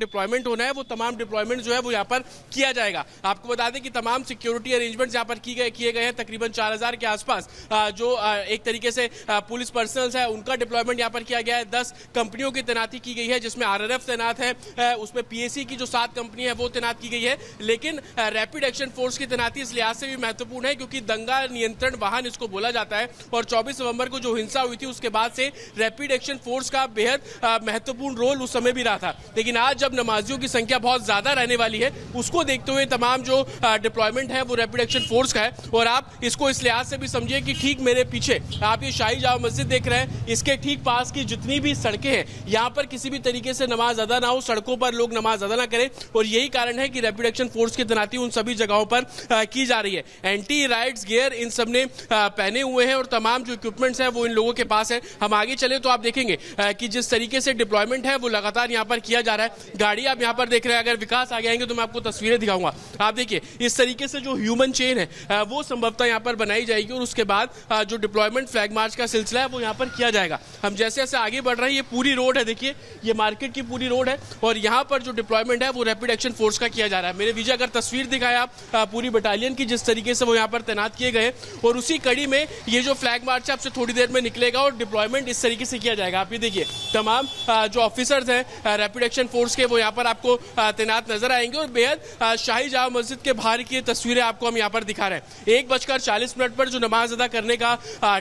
Deployment होना है वो तमाम डिप्लॉयमेंट जो है वो यहाँ पर किया जाएगा। आपको बता दें कि तमाम सिक्योरिटी अरेंजमेंट्स यहाँ पर किए गए हैं। तकरीबन 4000 के आसपास जो एक तरीके से पुलिस पर्सनल्स है उनका डिप्लॉयमेंट यहाँ पर किया गया है। 10 कंपनियों की तैनाती की गई है जिसमें RRF तैनात है, उसमें PAC की जो 7 कंपनी है वो तैनात की गई है। लेकिन रैपिड एक्शन फोर्स की तैनाती इस लिहाज से भी महत्वपूर्ण है क्योंकि दंगा नियंत्रण वाहन इसको बोला जाता है और 24 नवंबर को जो हिंसा हुई थी उसके बाद से रैपिड एक्शन फोर्स का बेहद महत्वपूर्ण रोल उस समय भी रहा था। लेकिन आज जब नमाजियों की संख्या बहुत ज्यादा रहने वाली है उसको देखते हुए तमाम जो डिप्लॉयमेंट है वो रैपिड एक्शन फोर्स का है। और आप इसको इस लिहाज से भी समझिए कि ठीक मेरे पीछे आप ये शाही जामा मस्जिद देख रहे हैं, इसके ठीक पास की जितनी भी सड़कें हैं यहाँ पर किसी भी तरीके से नमाज अदा ना हो, सड़कों पर लोग नमाज अदा ना करें। और यही कारण है कि रैपिड एक्शन फोर्स की तैनाती उन सभी जगहों पर की जा रही है। एंटी राइट्स गियर इन सब ने पहने हुए हैं और तमाम जो इक्विपमेंट्स हैं वो इन लोगों के पास है। हम आगे चले तो आप देखेंगे कि जिस तरीके से डिप्लॉयमेंट है वो लगातार यहाँ पर किया जा रहा है। गाड़ी आप यहाँ पर देख रहे हैं, अगर विकास आगे आएंगे तो मैं आपको तस्वीरें दिखाऊंगा। आप देखिए इस तरीके से जो ह्यूमन चेन है वो संभवतः यहाँ पर बनाई जाएगी और उसके बाद जो डिप्लॉयमेंट फ्लैग मार्च का सिलसिला है वो यहाँ पर किया जाएगा। हम जैसे जैसे आगे बढ़ रहे हैं, ये पूरी रोड है, देखिए ये मार्केट की पूरी रोड है और यहाँ पर जो डिप्लॉयमेंट है वो रैपिड एक्शन फोर्स का किया जा रहा है। मेरे विजय अगर तस्वीर दिखाया आप पूरी बटालियन की जिस तरीके से वो यहाँ पर तैनात किए गए और उसी कड़ी में ये जो फ्लैग मार्च है आपसे थोड़ी देर में निकलेगा और डिप्लॉयमेंट इस तरीके से किया जाएगा। आप ये देखिए तमाम जो ऑफिसर्स हैं रैपिड एक्शन फोर्स के वो यहाँ पर आपको तैनात नजर आएंगे और बेहद शाही जामा मस्जिद के बाहर की तस्वीरें आपको हम यहाँ पर दिखा रहे हैं। 1:40 पर जो नमाज अदा करने का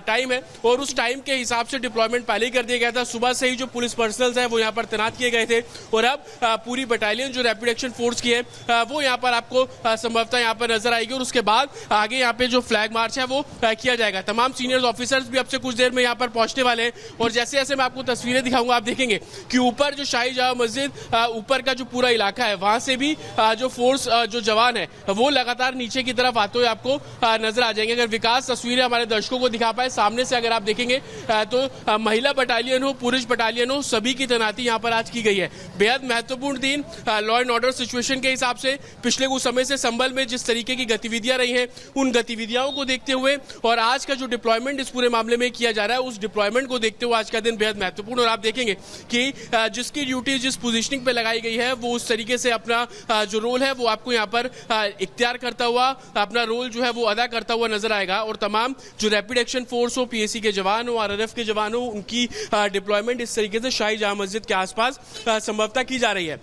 टाइम है और उस टाइम के हिसाब से डिप्लॉयमेंट पहले ही कर दिया गया था। सुबह से ही जो पुलिस पर्सनल्स हैं वो यहाँ पर तैनात किए गए थे और अब पूरी बटालियन जो रैपिड एक्शन फोर्स की है वो यहाँ पर आपको संभवतः यहाँ पर नजर आएगी और उसके बाद आगे यहाँ पे जो फ्लैग मार्च है वो किया जाएगा। तमाम सीनियर ऑफिसर्स भी अब से कुछ देर में यहाँ पर पहुंचने वाले हैं और जैसे जैसे मैं आपको तस्वीरें दिखाऊंगा आप देखेंगे कि ऊपर जो शाही जामा मस्जिद ऊपर का जो पूरा इलाका है वहां से भी जो फोर्स जो जवान है वो लगातार नीचे की तरफ आते हुए आपको नजर आ जाएंगे। अगर विकास तस्वीरें हमारे दर्शकों को दिखा पाए सामने से, अगर आप देखेंगे तो महिला बटालियन हो पुरुष बटालियन हो सभी की तैनाती यहाँ पर आज की गई है। बेहद महत्वपूर्ण दिन लॉ एंड ऑर्डर सिचुएशन के हिसाब से पिछले कुछ समय से संभल में जिस तरीके की गतिविधियां रही हैं उन गतिविधियों को देखते हुए और आज का जो डिप्लॉयमेंट इस पूरे मामले में किया जा रहा है उस डिप्लॉयमेंट को देखते हुए आज का दिन बेहद महत्वपूर्ण। और आप देखेंगे कि जिसकी ड्यूटी जिस पोजीशनिंग पे लगाई गई है वो उस तरीके से अपना जो रोल है वो आपको यहाँ पर इख्तियार करता हुआ अपना रोल जो है वो अदा करता हुआ नजर आएगा। और तमाम जो रैपिड एक्शन फोर्स हो, PAC के जवान हो, RRF के जवान हो, उनकी डिप्लॉयमेंट इस तरीके से शाही जामा मस्जिद के आसपास संभवतः की जा रही है।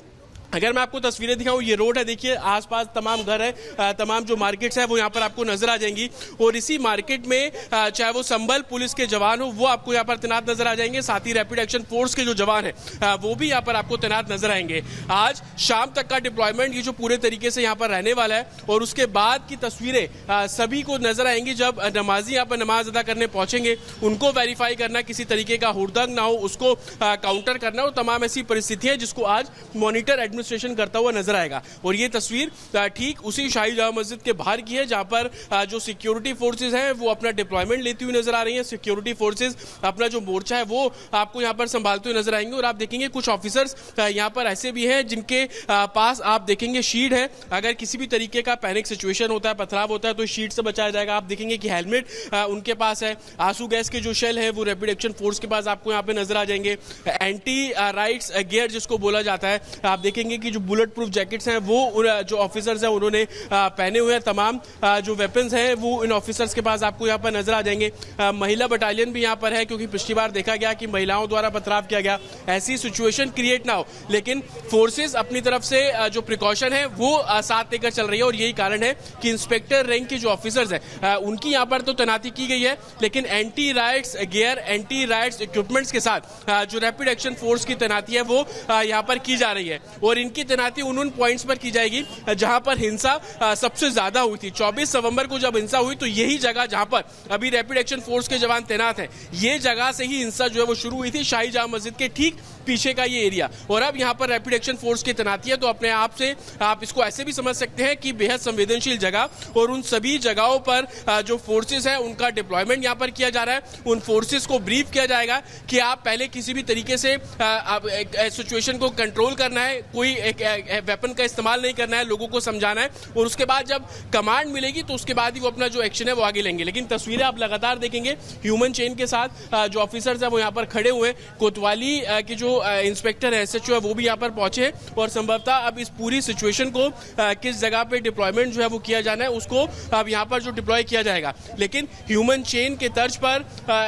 अगर मैं आपको तस्वीरें दिखाऊं, ये रोड है, देखिए आसपास तमाम घर है, तमाम जो मार्केट्स है वो यहाँ पर आपको नजर आ जाएंगी और इसी मार्केट में चाहे वो संभल पुलिस के जवान हो वो आपको यहाँ पर तैनात नजर आ जाएंगे। साथ ही रैपिड एक्शन फोर्स के जो जवान है वो भी यहाँ पर आपको तैनात नजर आएंगे। आज शाम तक का डिप्लॉयमेंट ये जो पूरे तरीके से यहाँ पर रहने वाला है और उसके बाद की तस्वीरें सभी को नजर आएंगी जब नमाजी यहाँ पर नमाज अदा करने पहुंचेंगे। उनको वेरीफाई करना, किसी तरीके का हुड़दंग ना हो उसको काउंटर करना और तमाम ऐसी परिस्थिति है जिसको आज मॉनिटर एडमिनिस्ट्रेशन करता हुआ नजर आएगा। और ये तस्वीर ठीक उसी शाही जामा मस्जिद के बाहर की है जहां पर जो सिक्योरिटी फोर्सेज हैं वो अपना डिप्लॉयमेंट लेती हुई नजर आ रही हैं। सिक्योरिटी फोर्सेज अपना जो मोर्चा है वो आपको यहां पर संभालते हुए नजर आएंगे और आप देखेंगे कुछ ऑफिसर्स यहां पर ऐसे भी हैं जिनके पास आप देखेंगे शील्ड है। अगर किसी भी तरीके का पैनिक सिचुएशन होता है, पथराव होता है तो शील्ड से बचाया जाएगा। आप देखेंगे कि हेलमेट उनके पास है। आंसू गैस के जो शेल है वो रैपिड एक्शन फोर्स के पास आपको यहाँ पे नजर आ जाएंगे। एंटी राइट्स गियर जिसको बोला जाता है, आप देखेंगे कि जो बुलेट प्रूफ जैकेट्स हैं वो जो ऑफिसर्स हैं उन्होंने पहने हुए हैं। तमाम जो वेपन्स हैं वो इन ऑफिसर्स के पास आपको यहाँ पर नजर आ जाएंगे। महिला बटालियन भी यहाँ पर है क्योंकि पिछली बार देखा गया कि महिलाओं द्वारा पथराव किया गया, ऐसी सिचुएशन क्रिएट ना हो। लेकिन फोर्सेस अपनी तरफ से जो प्रिकॉशन है वो साथ लेकर चल रही है और यही कारण है कि इंस्पेक्टर रैंक के जो ऑफिसर्स हैं उनकी यहाँ पर तो तैनाती की गई है लेकिन anti rights gear, anti rights equipments के साथ जो रैपिड एक्शन फोर्स की तैनाती है वो यहाँ पर की जा रही है। और इनकी तैनाती उन पॉइंट्स पर की जाएगी जहां पर हिंसा सबसे ज्यादा हुई थी। 24 नवंबर को जब हिंसा हुई तो यही जगह जहां पर अभी रैपिड एक्शन फोर्स के जवान तैनात हैं, ये जगह से ही हिंसा जो है वो शुरू हुई थी, शाही जामा मस्जिद के ठीक पीछे का ये एरिया। और अब यहाँ पर रैपिड एक्शन फोर्स की तैनाती है तो अपने आप से आप इसको ऐसे भी समझ सकते हैं कि बेहद संवेदनशील जगह और उन सभी जगहों पर जो फोर्सेस है उनका डिप्लॉयमेंट यहाँ पर किया जा रहा है। उन फोर्सेस को ब्रीफ किया जाएगा कि आप पहले किसी भी तरीके से सिचुएशन को कंट्रोल करना है, कोई एक वेपन का इस्तेमाल नहीं करना है, लोगों को समझाना है और उसके बाद जब कमांड मिलेगी तो उसके बाद ही वो अपना जो एक्शन है वो आगे लेंगे। लेकिन तस्वीरें आप लगातार देखेंगे ह्यूमन चेन के साथ जो ऑफिसर्स है वो यहाँ पर खड़े हुए। कोतवाली की जो इंस्पेक्टर है, SHO है, वो भी यहाँ पर पहुंचे हैं और संभवतः अब इस पूरी सिचुएशन को किस जगह पे डिप्लॉयमेंट जो है वो किया जाना है उसको अब यहाँ पर जो डिप्लॉय किया जाएगा। लेकिन ह्यूमन चेन के तर्ज पर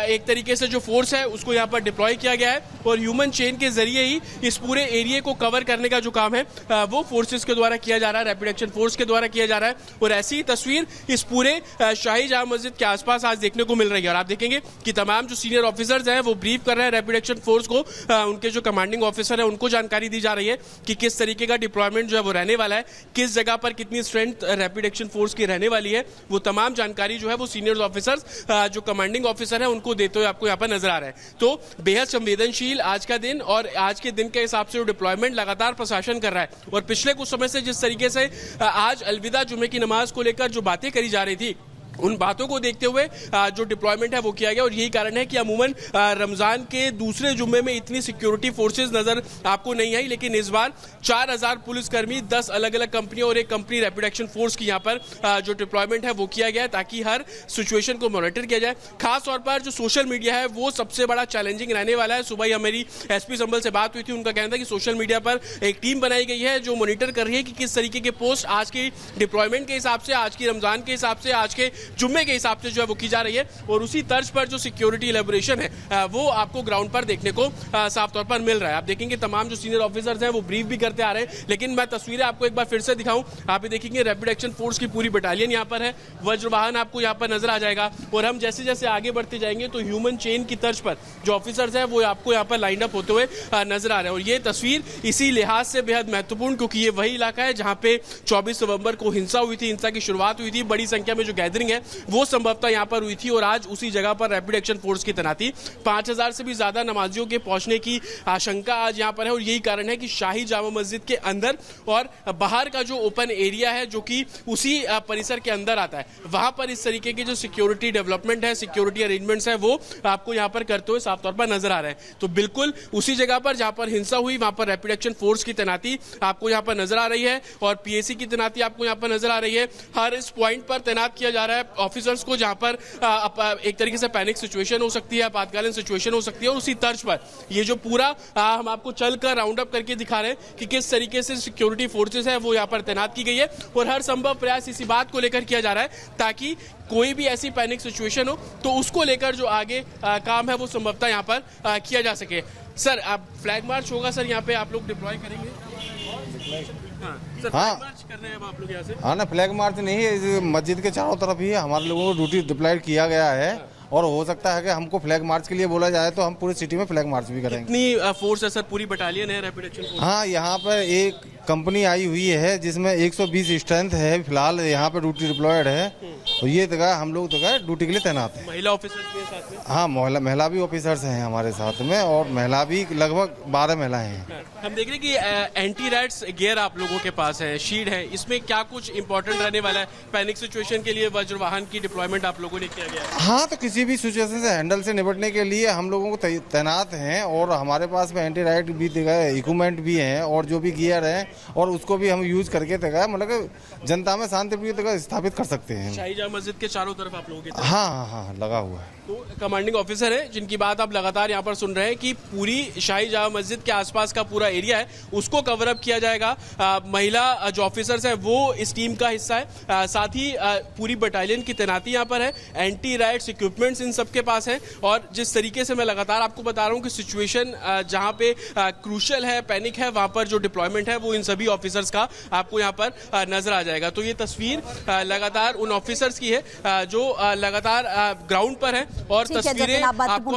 एक तरीके से जो फोर्स है उसको यहाँ पर डिप्लॉय किया गया है और ह्यूमन चेन के जरिए ही इस पूरे एरिया को कवर करने का जो काम है वो फोर्सेस के द्वारा किया जा रहा है, रैपिड एक्शन फोर्स के द्वारा किया जा रहा है। और ऐसी ही तस्वीर इस पूरे शाही जामा मस्जिद के आसपास आज देखने को मिल रही है। और आप देखेंगे कि तमाम जो सीनियर ऑफिसर्स हैं वो ब्रीफ कर रहे हैं रैपिड एक्शन फोर्स को, उनके जो कमांडिंग ऑफिसर है उनको जानकारी दी जा रही है कि किस तरीके का डिप्लॉयमेंट जो है वो रहने वाला है, किस जगह पर कितनी स्ट्रेंथ रैपिड एक्शन फोर्स की रहने वाली है। वो तमाम जानकारी जो है वो सीनियर ऑफिसर्स जो कमांडिंग ऑफिसर है उनको देते हुए आपको यहाँ पर नजर आ रहा है। तो बेहद संवेदनशील आज का दिन और आज के दिन के हिसाब से जो डिप्लॉयमेंट लगातार प्रशासन कर रहा है और पिछले कुछ समय से जिस तरीके से आज अलविदा जुमे की नमाज को लेकर जो बातें करी जा रही थी उन बातों को देखते हुए जो डिप्लॉयमेंट है वो किया गया। और यही कारण है कि अमूमन रमजान के दूसरे जुम्मे में इतनी सिक्योरिटी फोर्सेस नजर आपको नहीं आई, लेकिन इस बार 4000 पुलिसकर्मी 10 अलग अलग कंपनियों और एक कंपनी रैपिड एक्शन फोर्स की यहाँ पर जो डिप्लॉयमेंट है वो किया गया है ताकि हर सिचुएशन को मॉनिटर किया जाए। खास तौर पर जो सोशल मीडिया है वो सबसे बड़ा चैलेंजिंग रहने वाला है। सुबह ही मेरी SP संभल से बात हुई थी, उनका कहना था कि सोशल मीडिया पर एक टीम बनाई गई है जो मॉनिटर कर रही है कि किस तरीके के पोस्ट आज की डिप्लॉयमेंट के हिसाब से, आज की रमजान के हिसाब से, आज के जुम्मे के हिसाब से जो है वो की जा रही है। और उसी तर्ज पर जो सिक्योरिटी इलेबोरेशन है वो आपको ग्राउंड पर देखने को साफ तौर पर मिल रहा है। आप देखेंगे तमाम जो सीनियर ऑफिसर्स हैं वो ब्रीफ भी करते आ रहे हैं, लेकिन मैं तस्वीरें आपको एक बार फिर से दिखाऊं। आप देखेंगे रैपिड एक्शन फोर्स की पूरी बटालियन यहाँ पर है, वज्र वाहन आपको यहाँ पर नजर आ जाएगा। और हम जैसे जैसे आगे बढ़ते जाएंगे तो ह्यूमन चेन की तर्ज पर जो ऑफिसर्स हैं वो आपको यहाँ पर लाइन अप होते हुए नजर आ रहे हैं। और ये तस्वीर इसी लिहाज से बेहद महत्वपूर्ण क्योंकि ये वही इलाका है जहाँ पे 24 नवंबर को हिंसा हुई थी, हिंसा की शुरुआत हुई थी, बड़ी संख्या में जो गैदरिंग है वो संभवतः यहाँ पर हुई थी। और आज उसी जगह पर रैपिड एक्शन फोर्स की तैनाती 5000 से भी ज्यादा नमाजियों के पहुंचने की आशंका आज यहाँ पर है। और यही कारण है कि शाही जामा मस्जिद के अंदर और बाहर का जो ओपन एरिया है जो कि उसी परिसर के अंदर आता है, वहां पर इस तरीके की जो सिक्योरिटी डेवलपमेंट है, सिक्योरिटी अरेंजमेंट्स है वो आपको यहाँ पर करते हुए साफ तौर पर नजर आ रहे हैं। तो बिल्कुल उसी जगह पर जहां पर हिंसा हुई वहां पर रैपिड एक्शन फोर्स की तैनाती आपको यहाँ पर नजर आ रही है और PAC की तैनाती आपको यहाँ पर नजर आ रही है। हर इस पॉइंट पर तैनात किया जा रहा है ऑफिसर्स को जहां पर एक तरीके से पैनिक सिचुएशन हो सकती है, आपातकालीन सिचुएशन हो सकती है। और उसी तर्ज पर ये जो पूरा हम आपको चलकर राउंड अप करके दिखा रहे हैं कि किस तरीके से सिक्योरिटी फोर्सेस है वो यहाँ पर तैनात की गई है। और हर संभव प्रयास इसी बात को लेकर किया जा रहा है ताकि कोई भी ऐसी पैनिक सिचुएशन हो तो उसको लेकर जो आगे काम है वो संभवतः यहाँ पर किया जा सके। सर अब फ्लैग मार्च होगा सर, यहाँ पे आप लोग डिप्लॉय करेंगे? हाँ कर रहे हैं अब आप लोग यहाँ से? हाँ ना, फ्लैग मार्च नहीं है, मस्जिद के चारों तरफ ही हमारे लोगों को ड्यूटी डिप्लॉयड किया गया है। और हो सकता है कि हमको फ्लैग मार्च के लिए बोला जाए तो हम पूरी सिटी में फ्लैग मार्च भी करेंगे। कितनी फोर्स है सर? पूरी बटालियन है रैपिड एक्शन फोर्स? हाँ, यहाँ पर एक कंपनी आई हुई है जिसमें 120 स्ट्रेंथ है, फिलहाल यहाँ पे ड्यूटी डिप्लॉयड है। तो ये जगह हम लोग जगह ड्यूटी के लिए तैनात है। महिला ऑफिसर्स भी साथ में? हाँ, महिला भी ऑफिसर्स हैं हमारे साथ में और महिला भी लगभग 12 महिलाएं हैं। हम देख रहे हैं कि एंटी रैट्स गियर आप लोगों के पास है, शील्ड है, इसमें क्या कुछ इंपॉर्टेंट रहने वाला है? पैनिक सिचुएशन के लिए वज्र वाहन की डिप्लॉयमेंट आप लोगों ने किया गया है? हाँ, तो किसी भी सिचुएशन से हैंडल से निपटने के लिए हम लोगों को तैनात हैं और हमारे पास में एंटी राइट भी इक्विपमेंट भी हैं और जो भी गियर है और उसको भी हम यूज करके मतलब जनता में शांतिप्रिय स्थापित कर सकते हैं। शाही जामा मस्जिद के चारों तरफ आप लोगों के? हाँ, लगा हुआ है। तो कमांडिंग ऑफिसर है जिनकी बात आप लगातार यहाँ पर सुन रहे हैं कि पूरी शाही जामा मस्जिद के आसपास का पूरा एरिया है उसको कवर अप किया जाएगा। महिला जो ऑफिसर्स है वो इस टीम का हिस्सा है, साथ ही पूरी बटालियन की तैनाती यहाँ पर है, एंटी राइट्स इक्विपमेंट्स इन सबके पास है। और जिस तरीके से मैं लगातार आपको बता रहा हूँ कि सिचुएशन जहाँ पे क्रूशल है, पैनिक है, वहां पर जो डिप्लॉयमेंट है वो इन सभी ऑफिसर्स का आपको यहाँ पर नजर आ जाएगा। तो ये तस्वीर लगातार उन ऑफिसर्स की है जो लगातार ग्राउंड पर है और तस्वीरें आपको